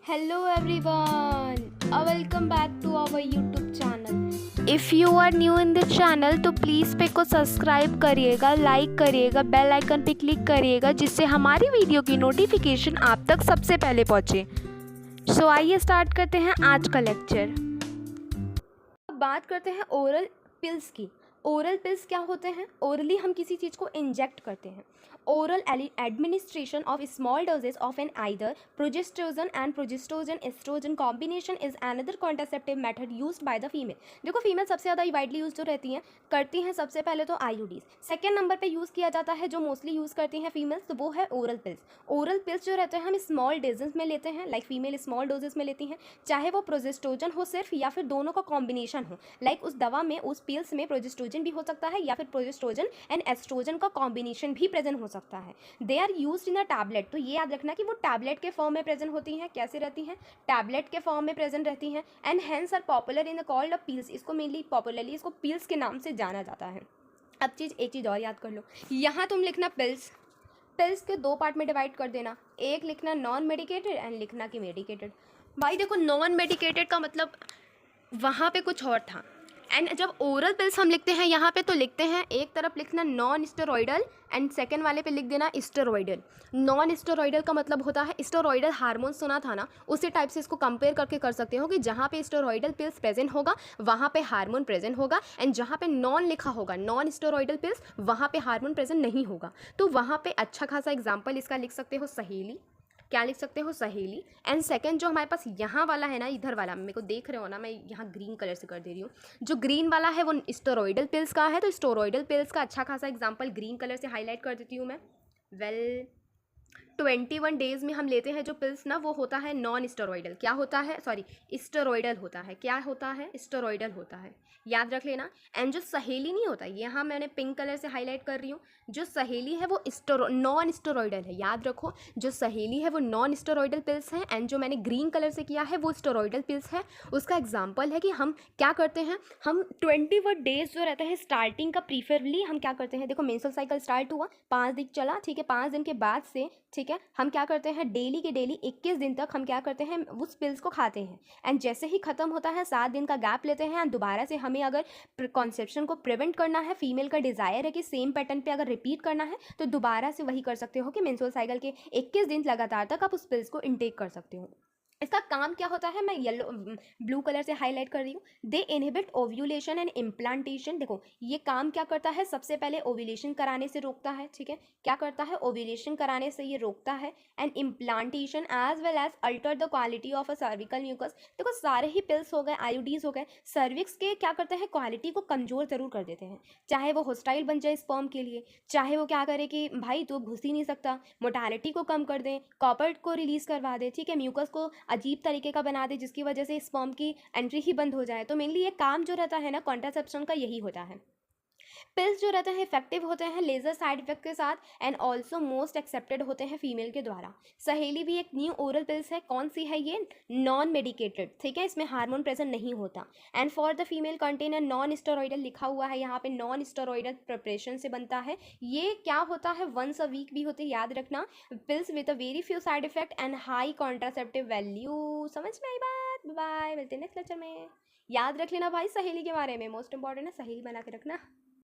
Hello everyone, welcome back to our YouTube channel. If you are new in this channel तो please पे को subscribe करिएगा, like करिएगा, bell icon पे click करिएगा जिससे हमारी वीडियो की नोटिफिकेशन आप तक सबसे पहले पहुँचे। सो आइए स्टार्ट करते हैं आज का लेक्चर। अब बात करते हैं ओरल पिल्स की। ओरल पिल्स क्या होते हैं? ओरली हम किसी चीज़ को इंजेक्ट करते हैं। Oral administration of small doses of an either progesterone and progesterone estrogen combination is another contraceptive method used by the female. देखो फीमेल सबसे ज़्यादा वाइडली यूज जो रहती हैं करती हैं सबसे पहले तो आईयूडीज। सेकेंड नंबर पे यूज़ किया जाता है जो मोस्टली यूज़ करती हैं फीमेल्स, तो वो है ओरल पिल्स। ओरल पिल्स जो रहते हैं हम स्मॉल डोजेस में लेते हैं, लाइक फीमेल स्मॉल डोजेस में लेती हैं, चाहे वो प्रोजेस्टेरोन हो सिर्फ या फिर दोनों का कॉम्बिनेशन हो। लाइक उस दवा में, उस पिल्स में प्रोजेस्टेरोन भी हो सकता है या फिर प्रोजेस्टेरोन एंड एस्ट्रोजन का कॉम्बिनेशन भी प्रेजेंट हो सकता है। They are used in a tablet, तो ये याद रखना कि वो टैबलेट के फॉर्म में प्रेजेंट होती हैं। कैसे रहती हैं? टैबलेट के फॉर्म में प्रेजेंट रहती हैं and hence are popular in the called a pills. इसको मेनली पॉपुलरली इसको पिल्स के नाम से जाना जाता है। अब एक चीज़ और याद कर लो, यहाँ तुम लिखना पिल्स, पिल्स के दो पार्ट में डिवाइड कर देना, एक लिखना नॉन मेडिकेटेड एंड लिखना कि मेडिकेटेड। भाई देखो नॉन मेडिकेटेड का मतलब वहाँ पे कुछ और था, एंड जब ओरल पिल्स हम लिखते हैं यहाँ पे तो लिखते हैं एक तरफ लिखना नॉन स्टेरॉइडल एंड सेकेंड वाले पे लिख देना स्टेरॉइडल। नॉन स्टेरॉइडल का मतलब होता है स्टेरॉइडल हार्मोन, सुना था ना, उसी टाइप से इसको कंपेयर करके कर सकते हो कि जहाँ पे स्टेरॉइडल पिल्स प्रेजेंट होगा वहाँ पे हार्मोन प्रेजेंट होगा, एंड जहाँ पे नॉन लिखा होगा नॉन स्टेरॉइडल पिल्स वहाँ पे हार्मोन प्रेजेंट नहीं होगा। तो वहाँ पे अच्छा खासा एग्जाम्पल इसका लिख सकते हो सहेली। क्या लिख सकते हो? सहेली। एंड सेकंड जो हमारे पास यहाँ वाला है ना, इधर वाला मेरे को देख रहे हो ना, मैं यहाँ ग्रीन कलर से कर दे रही हूँ, जो ग्रीन वाला है वो स्टेरॉइडल पिल्स का है। तो स्टेरॉइडल पिल्स का अच्छा खासा एग्जांपल ग्रीन कलर से हाईलाइट कर देती हूँ मैं। 21 डेज़ में हम लेते हैं जो पिल्स ना, वो होता है नॉन स्टेरॉइडल। क्या होता है? सॉरी, स्टेरॉइडल होता है। क्या होता है? स्टेरॉइडल होता है, याद रख लेना। एंड जो सहेली नहीं होता, यहाँ मैंने पिंक कलर से हाईलाइट कर रही हूँ, जो सहेली है वो नॉन स्टेरॉइडल है। याद रखो, जो सहेली है वो नॉन स्टेरॉइडल पिल्स हैं, एंड जो मैंने ग्रीन कलर से किया है वो स्टेरॉइडल पिल्स है। उसका एग्जाम्पल है कि हम क्या करते हैं, हम 21 डेज़ जो रहता है स्टार्टिंग का, प्रीफरेबली हम क्या करते हैं, देखो मेंस्ट्रुअल साइकिल स्टार्ट हुआ, 5 दिन चला, ठीक है, 5 दिन के बाद से, ठीक है, हम क्या करते हैं डेली के डेली 21 दिन तक हम क्या करते हैं उस पिल्स को खाते हैं। एंड जैसे ही खत्म होता है 7 दिन का गैप लेते हैं, एंड दोबारा से हमें अगर कॉन्सेप्शन को प्रिवेंट करना है, फीमेल का डिज़ायर है कि सेम पैटर्न पे अगर रिपीट करना है, तो दोबारा से वही कर सकते हो कि मेंस्ट्रुअल साइकिल के 21 दिन लगातार तक आप उस पिल्स को इनटेक कर सकते हो। इसका काम क्या होता है, मैं ब्लू कलर से हाईलाइट कर रही हूँ। दे इनहिबिट ओव्यूलेशन एंड इम्प्लांटेशन। देखो ये काम क्या करता है, सबसे पहले ओव्यूलेशन कराने से रोकता है, ठीक है, क्या करता है, ओव्यूलेशन कराने से ये रोकता है, and implantation as well as alter the quality of a cervical mucus. देखो सारे ही पिल्स हो गए, आईयूडीज हो गए, सर्विक्स के क्या करते हैं, क्वालिटी को कमज़ोर ज़रूर कर देते हैं। चाहे वो होस्टाइल बन जाए स्पर्म के लिए, चाहे वो क्या करे कि भाई तू घुस ही नहीं सकता, मोटालिटी को कम कर दें, कॉपर को रिलीज़ करवा दे, ठीक है, म्यूकस को अजीब तरीके का बना दे जिसकी वजह से स्पर्म की एंट्री ही बंद हो जाए। तो मेनली ये काम जो रहता है ना कॉन्ट्रासेप्शन का, यही होता है। पिल्स जो रहते हैं इफेक्टिव होते हैं लेजर साइड इफेक्ट के साथ, एंड ऑल्सो मोस्ट एक्सेप्टेड होते हैं फीमेल के द्वारा। सहेली भी एक न्यू ओरल पिल्स है। कौन सी है ये? नॉन मेडिकेटेड, ठीक है, इसमें हार्मोन प्रेजेंट नहीं होता, and for the female container non steroidal लिखा हुआ है यहाँ पे, नॉन स्टेरॉइडल प्रिपरेशन से बनता है। ये क्या होता है, वंस अ वीक भी होते हैं, याद रखना। Pills with a very few side effect and high contraceptive value. समझ में आई बात? बाय, मिलते हैं नेक्स्ट लेक्चर में। याद रख लेना भाई सहेली के बारे में, मोस्ट इंपॉर्टेंट है, सहेली बना के रखना।